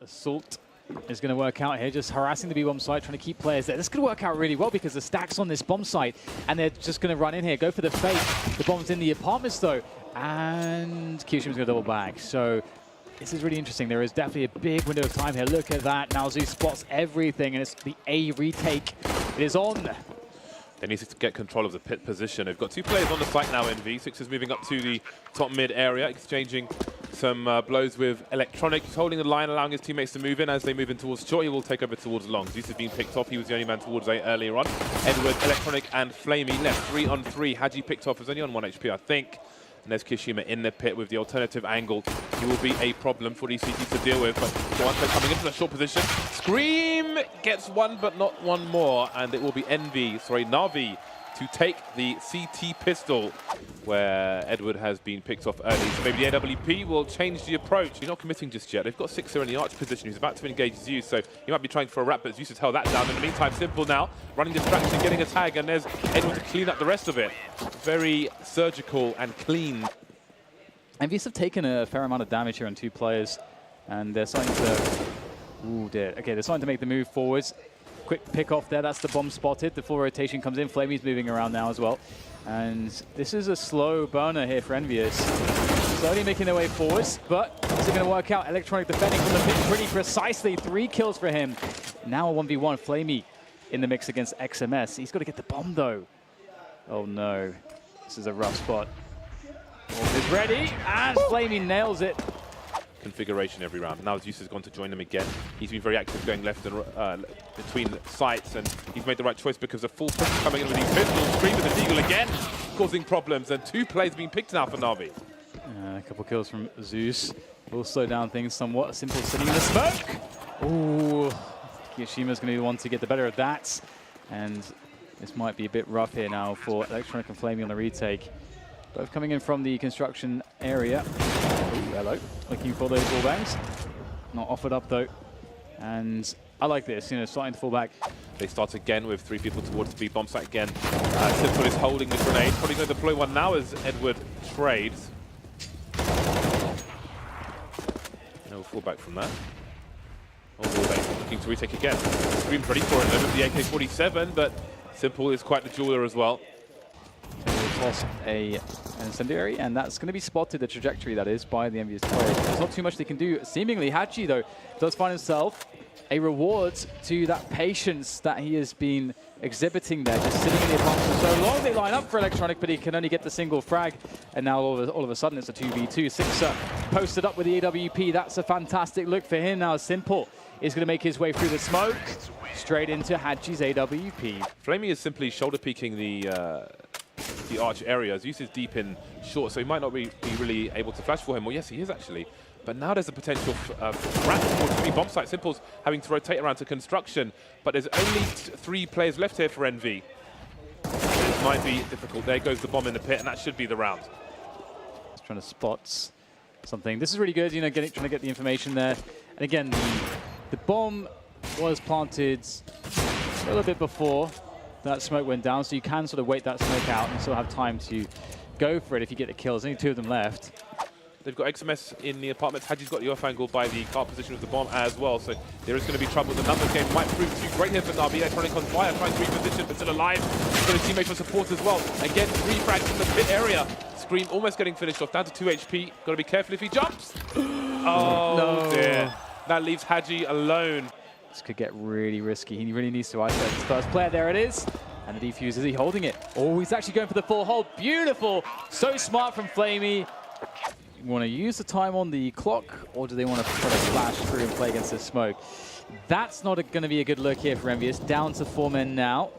Assault is going to work out here, just harassing the B-bomb site, trying to keep players there. This could work out really well because the stack's on this bomb site, and they're just going to run in here, go for the fake. The bomb's in the apartments, though, and Kyushima's going to double back. So this is really interesting. There is definitely a big window of time here. Look at that. Now Zeus spots everything, and it's the A retake. It is on. They need to get control of the pit position. They've got two players on the site now, NV. Six is moving up to the top mid area, exchanging some blows with Electronic. He's holding the line, allowing his teammates to move in. As they move in towards short, he will take over towards long. Zeus is being picked off. He was the only man towards A earlier on. Edward, Electronic, and Flamey left 3 on 3. Haji picked off, was only on 1 HP, I think. And there's Kishima in the pit with the alternative angle. He will be a problem for these CTs to deal with. But once they're coming into a short position, Scream gets one, but not one more. And it will be NaVi to take the CT pistol, where Edward has been picked off early. So maybe the AWP will change the approach. He's not committing just yet. They've got Sixer in the arch position. He's about to engage Zeus, so he might be trying for a wrap, but Zeus has held that down. In the meantime, Simple now, running distraction, getting a tag, and there's Edward to clean up the rest of it. Very surgical and clean. EnVyUs have taken a fair amount of damage here on 2 players, and they're starting to... Ooh, dear. Okay, they're starting to make the move forwards. Quick pick off there, that's the bomb spotted. The full rotation comes in, Flamey's moving around now as well. And this is a slow burner here for EnVyUs. Slowly making their way forwards, but is it going to work out? Electronic defending from the pit pretty precisely. 3 kills for him. Now a 1v1, Flamey in the mix against XMS. He's got to get the bomb though. Oh no, this is a rough spot. Wolf is ready, and Flamey nails it. Configuration every round. Now Zeus has gone to join them again. He's been very active going left and between sites, and he's made the right choice because the full push is coming in with these pistols. Scream with the Deagle again, causing problems, and 2 plays being picked now for NaVi. A couple kills from Zeus will slow down things somewhat. Simple sitting in the smoke. Ooh, Kiyoshima's going to be the one to get the better of that, and this might be a bit rough here now for Electronic and Flamey on the retake. Both coming in from the construction area. Ooh, hello. Looking for those wallbangs. Not offered up though. And I like this, you know, starting to fall back. They start again with 3 people towards the B-bomb site again. Simple is holding the grenade. Probably going to deploy one now as Edward trades. No fallback from that. Oh, wallbang looking to retake again. Scream's ready for it though with the AK-47, but Simple is quite the jeweler as well. Toss an incendiary, and that's going to be spotted, the trajectory that is, by the EnVyUs player. There's not too much they can do. Seemingly, Hachi, though, does find himself a reward to that patience that he has been exhibiting there, just sitting in the apartment for so long. They line up for Electronic, but he can only get the single frag, and now all of a sudden it's a 2v2. Sixer posted up with the AWP. That's a fantastic look for him now. Simple is going to make his way through the smoke, straight into Hachi's AWP. Flamey is simply shoulder peeking the arch area. Zeus is deep in short, so he might not be really able to flash for him. Well, yes, he is actually. But now there's a potential wrap towards the bomb site. Simple's having to rotate around to construction, but there's only 3 players left here for NV. It might be difficult. There goes the bomb in the pit, and that should be the round. Just trying to spot something. This is really good, you know, trying to get the information there. And again, the bomb was planted a little bit before that smoke went down, so you can sort of wait that smoke out and still have time to go for it if you get the kills. Only 2 of them left. They've got XMS in the apartments. Haji's got the off angle by the car position with the bomb as well, so there is going to be trouble. The numbers game might prove too great here for NaVi. Electronic on fire, trying to reposition, but still alive. He's got his teammate for support as well. Again, 3 frags in the pit area. Scream almost getting finished off, down to 2 HP. Got to be careful if he jumps. Oh, no. Dear. That leaves Haji alone. This could get really risky. He really needs to isolate his first player. There it is. And the defuse, is he holding it? Oh, he's actually going for the full hold. Beautiful. So smart from Flamey. You want to use the time on the clock, or do they want to try to flash through and play against this smoke? That's not going to be a good look here for EnVyUs. Down to 4 men now.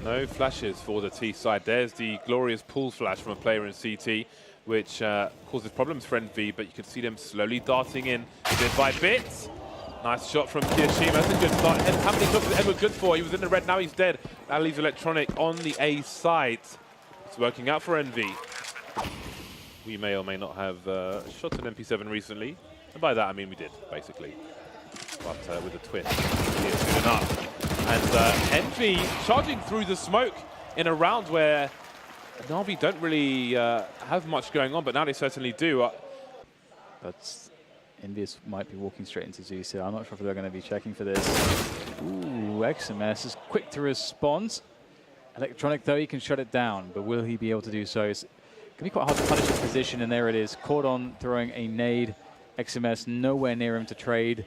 No flashes for the T side. There's the glorious pull flash from a player in CT, which causes problems for NV, but you can see them slowly darting in bit by bit. Nice shot from Kiyashima. That's a good start. And how many shots is Edward good for? He was in the red, now he's dead. That leaves Electronic on the A side. It's working out for NV. We may or may not have shot an MP7 recently. And by that, I mean we did, basically. But with a twist, it's good enough. And NV charging through the smoke in a round where NaVi don't really have much going on, but now they certainly do. But EnVyUs might be walking straight into Zeus here. I'm not sure if they're going to be checking for this. Ooh, XMS is quick to respond. Electronic, though, he can shut it down, but will he be able to do so? It's going to be quite hard to punish his position, and there it is. Caught on throwing a nade. XMS nowhere near him to trade,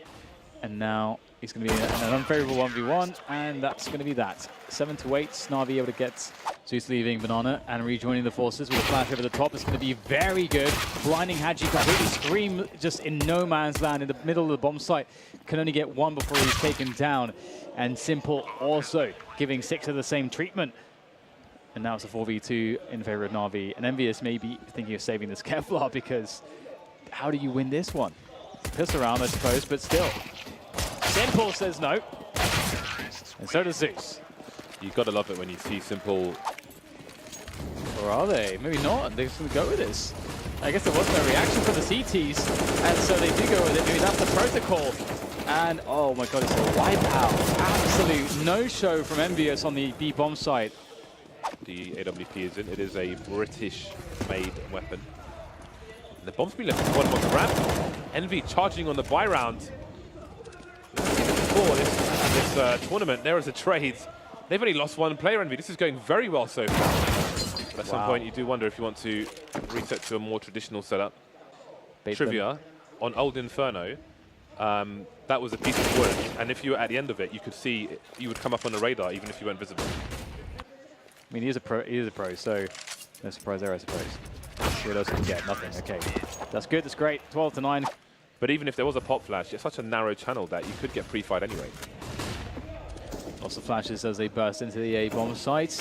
and now he's going to be in an unfavorable 1v1, and that's going to be that. 7 to 8, NaVi able to get Zeus leaving Banana and rejoining the forces with a flash over the top. It's going to be very good. Blinding Hadji, completely Scream just in no man's land in the middle of the bomb site. Can only get one before he's taken down. And Simple also giving Sixer the same treatment. And now it's a 4v2 in favor of NaVi. And EnVyUs may be thinking of saving this Kevlar, because how do you win this one? Piss around, I suppose, but still. Simple says no. And so does Zeus. You've got to love it when you see Simple. Or are they? Maybe not. They're just going to go with this. I guess there was no reaction from the CTs, and so they do go with it. Maybe that's the protocol. And oh my god, it's a wipeout. Absolute no-show from EnVyUs on the B bomb site. The AWP is in. It is a British-made weapon. And the bomb's been left at the bottom of the ramp. Envy charging on the buy round. Before this tournament, there is a trade. They've only lost one player, Envy. This is going very well so far. But at some point, you do wonder if you want to reset to a more traditional setup. Trivia, on old Inferno, that was a piece of wood, and if you were at the end of it, you could see you would come up on the radar even if you weren't visible. I mean, he is a pro, so no surprise there, I suppose. What else can you get? Nothing. Okay, that's good. That's great. 12 to 9. But even if there was a pop flash, it's such a narrow channel that you could get pre-fired anyway. Lots of flashes as they burst into the A bomb site.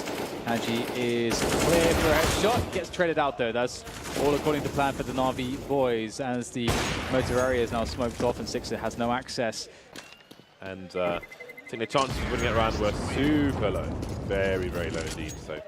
Hadji is clear for a headshot. Gets traded out though. That's all according to plan for the NaVi boys, as the motor area is now smoked off and Sixer has no access. And I think the chances of winning it around were super low. Very, very low indeed. So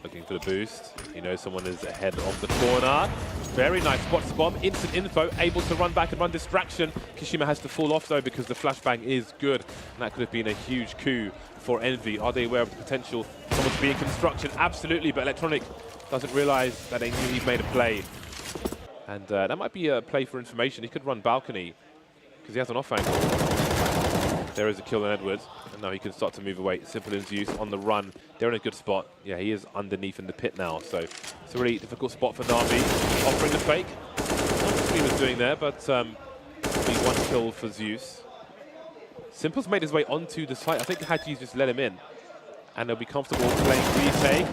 looking for the boost. He knows someone is ahead of the corner. Very nice spots the bomb. Instant info. Able to run back and run distraction. Kishima has to fall off though because the flashbang is good. And that could have been a huge coup for Envy. Are they aware of the potential someone to be in construction? Absolutely. But Electronic doesn't realize that they knew he'd made a play. And that might be a play for information. He could run balcony because he has an off angle. There is a kill on Edwards, and now he can start to move away. Simple and Zeus on the run. They're in a good spot. Yeah, he is underneath in the pit now, so it's a really difficult spot for NaVi. Offering the fake. Not what he was doing there, but be one kill for Zeus. Simple's made his way onto the site. I think Hadji's just let him in, and they'll be comfortable playing retake.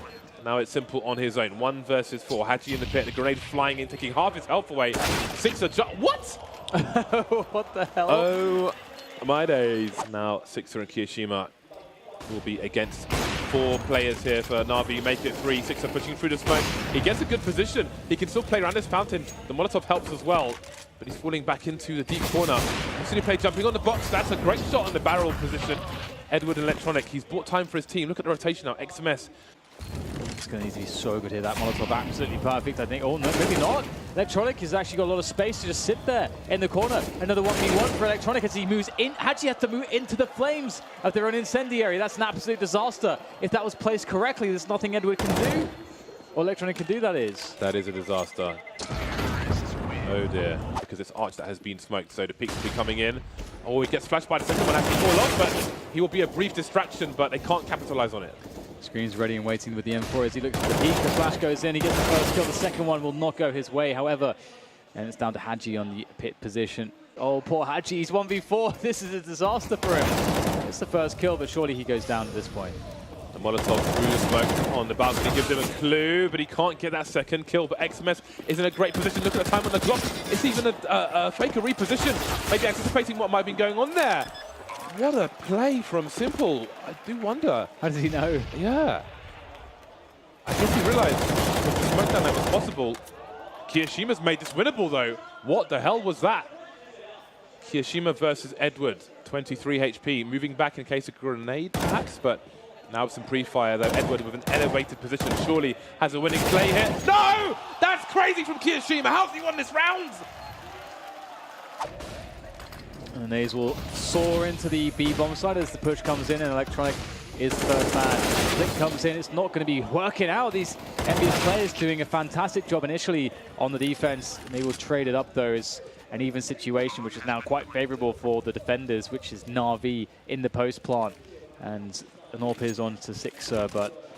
Now it's Simple on his own. 1 versus 4. Hadji in the pit. The grenade flying in, taking half his health away. Sixer what? What the hell? Oh my days. Now Sixer and Kiyashima will be against 4 players here for NaVi. Make it 3. Sixer pushing through the smoke. He gets a good position. He can still play around this fountain. The Molotov helps as well, but he's falling back into the deep corner. Play jumping on the box. That's a great shot on the barrel position. Edward and Electronic. He's bought time for his team. Look at the rotation now. XMS. It's going to need to be so good here. That Molotov absolutely perfect, I think. Oh, no, maybe not. Electronic has actually got a lot of space to just sit there in the corner. Another 1v1 for Electronic as he moves in. Hadji has to move into the flames of their own incendiary. That's an absolute disaster. If that was placed correctly, there's nothing Edward can do. Or Electronic can do, that is. That is a disaster. Oh dear, because it's Arch that has been smoked, so the peaks will be coming in. Oh, he gets flashed by the second one as he falls off, but he will be a brief distraction, but they can't capitalize on it. Screen's ready and waiting with the M4 as he looks for the peak. The flash goes in, he gets the first kill. The second one will not go his way, however. And it's down to Hadji on the pit position. Oh, poor Hadji, he's 1v4. This is a disaster for him. It's the first kill, but surely he goes down at this point. The Molotov through the smoke on the balcony gives him a clue, but he can't get that second kill. But XMS is in a great position. Look at the time on the clock. It's even a faker reposition, maybe anticipating what might have been going on there. What a play from Simple. I do wonder. How does he know? Yeah. I guess he realized with the smoke down that was possible. Kiyashima's made this winnable, though. What the hell was that? Kiyashima versus Edward. 23 HP. Moving back in case of grenade, perhaps, but now with some pre-fire, though. Edward with an elevated position surely has a winning play here. No! That's crazy from Kiyashima. How's he won this round? And Naze will soar into the B bomb side as the push comes in, and Electronic is first man. Flick comes in, it's not going to be working out. These EnVyUs players doing a fantastic job initially on the defense. They will trade it up though. It's an even situation, which is now quite favorable for the defenders, which is NaVi in the post plant. And an AWP is on to Sixer, but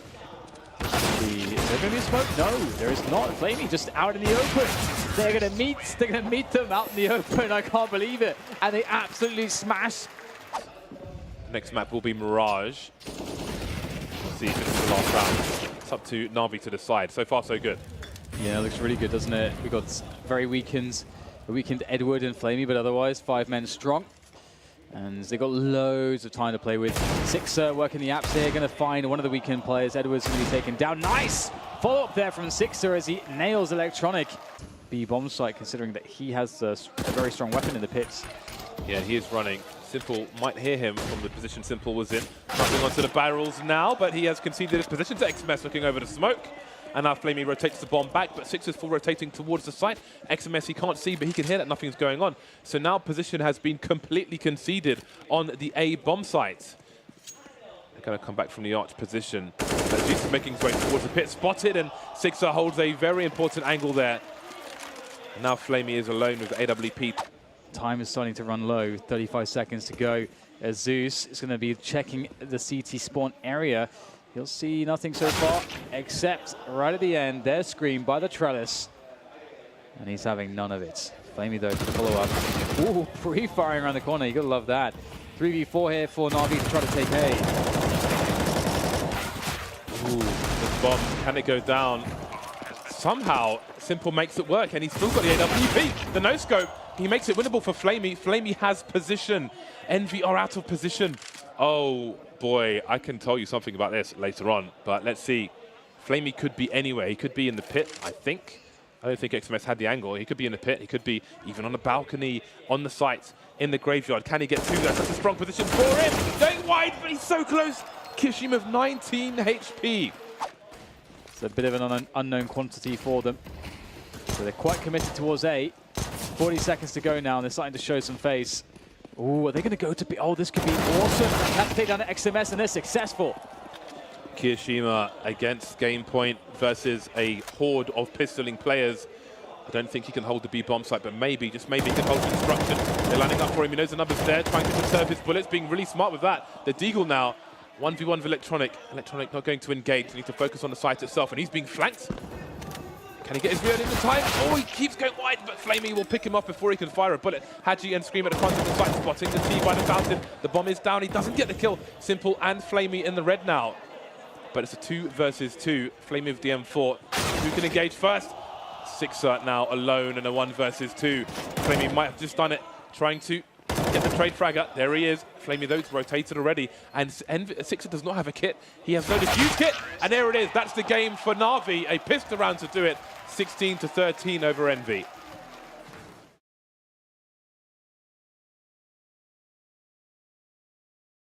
is there going to be a smoke? No, there is not. flamie just out in the open. They're going to meet them out in the open. I can't believe it. And they absolutely smash. Next map will be Mirage. We'll see if this is the last round. It's up to NaVi to decide. So far, so good. Yeah, it looks really good, doesn't it? We got very weakened Edward and flamie, but otherwise 5 men strong. And they've got loads of time to play with. Sixer working the apps here, going to find one of the weekend players. Edward's going to be taken down. Nice follow-up there from Sixer as he nails Electronic. B bomb site, considering that he has a very strong weapon in the pits. Yeah, he is running. Simple might hear him from the position Simple was in. Coming onto the barrels now, but he has conceded his position to XMS looking over the smoke. And now flamie rotates the bomb back, but Sixer's full rotating towards the site. XMS he can't see, but he can hear that nothing's going on. So now position has been completely conceded on the A bomb site. They're going to come back from the arch position. Jesus making his way towards the pit, spotted, and Sixer holds a very important angle there. And now flamie is alone with the AWP. Time is starting to run low, 35 seconds to go. As Zeus is going to be checking the CT spawn area. He'll see nothing so far, except right at the end, their screen by the trellis. And he's having none of it. flamie, though, to follow up. Ooh, pre-firing around the corner. You gotta love that. 3v4 here for NaVi to try to take A. Ooh, the bomb, can it go down? Somehow, Simple makes it work, and he's still got the AWP. The no-scope, he makes it winnable for flamie. flamie has position. EnVy are out of position. Oh, boy, I can tell you something about this later on, but let's see. flamie could be anywhere. He could be in the pit, I think. I don't think XMS had the angle. He could be in the pit. He could be even on the balcony, on the site, in the graveyard. Can he get through that? That's a strong position for him. Going wide, but he's so close. Kishim of 19 HP. It's a bit of an unknown quantity for them. So they're quite committed towards A. 40 seconds to go now, and they're starting to show some face. Ooh, are they going to go to B? Oh, this could be awesome. That's take down to XMS, and they're successful. Kirishima against Game Point versus a horde of pistoling players. I don't think he can hold the B bomb site, but maybe, just maybe, he can hold the destruction. They're lining up for him. He knows the numbers there, trying to conserve his bullets, being really smart with that. The Deagle now, 1v1 with Electronic. Electronic not going to engage. They need to focus on the site itself, and he's being flanked. Can he get his rear in the time? Oh, he keeps going wide, but flamie will pick him off before he can fire a bullet. Haji and Scream at the front of the site, spotting the T by the fountain. The bomb is down. He doesn't get the kill. Simple and flamie in the red now. But it's a 2 versus 2. flamie with the M4. Who can engage first? Sixer now alone in a 1 versus 2. flamie might have just done it, trying to get the trade fragger. There he is. flamie, though, rotated already. And Sixer does not have a kit. He has no diffuse kit. And there it is. That's the game for NaVi. A pistol round to do it. 16-13 over EnVy.